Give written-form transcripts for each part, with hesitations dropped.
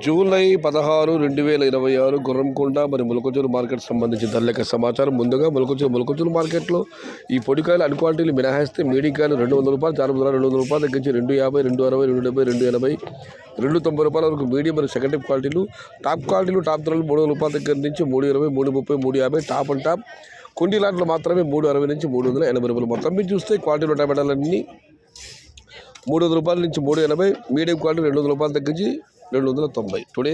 July 16, 2026 Gurramkonda మరి మొలకచూరు market సంబంధించిన ధరల సమాచారం. ముందుగా మొలకచూరు మార్కెట్లో ఈ పొడికాయలు అన్ని క్వాలిటీలు మినహాయిస్తే మీడియం కాయలు 200 రూపాయలు, జానపద 200 రూపాయలు తగ్గించి 250, 260, 270, 280, 290 వరకు మీడియం మరియు సెకండ్ టైప్ క్వాలిటీలు. టాప్ క్వాలిటీలు టాప్ ధరలు 300 రూపాయల దగ్గర నుంచి 320, 330, 350 టాప్ అండ్ టాప్. కుండీ లాంటిలో మాత్రమే 360 నుంచి 380 రూపాయలు. మొత్తం మీరు చూస్తే క్వాలిటీలో టమాటాలన్నీ 300 రూపాయల నుంచి 380, మీడియం క్వాలిటీ 200 రూపాయలు తగ్గించి 290. Today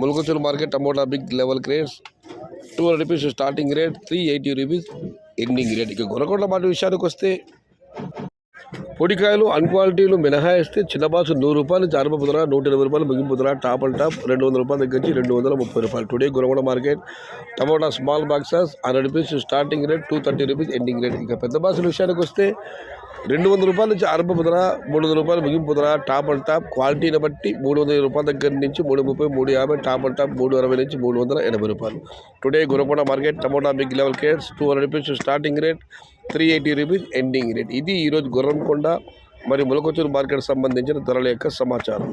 Molakachuru market tomato big level grades 200 rupees starting rate, 380 rupees ending rate. ఇక గొర్రెకొండ మాట విషయానికి వస్తే పొడికాయలు అన్ క్వాలిటీలు మినహాయిస్తే చిన్న బాక్స్ 100 రూపాయలు, జానపద ధర 120 రూపాయలు, ముగింపు ధర టాప్ అండ్ టాప్ 200 రూపాయలు తగ్గించి 230 రూపాయలు. Today Gorrekonda market tomato small boxes 100 rupees starting rate, 230 rupees ending rate. ఇక పెద్ద బాక్సుల విషయానికి వస్తే 200 రూపాయల నుంచి ఆరంభపు ధర, 300 రూపాయలు ముగింపు ధర, టాప్ అండ్ టాప్ క్వాలిటీని బట్టి 300 రూపాయల దగ్గర నుంచి 330, 350, టాప్ అండ్ టాప్ 360 నుంచి 380 రూపాయలు. Today Gorrekonda market tomato big level crates 200 rupees starting rate, 380 rupees ending rate. ఇది ఈరోజు గుర్రంకొండ మరియు మొలకచూరు మార్కెట్ సంబంధించిన ధరల యొక్క సమాచారం.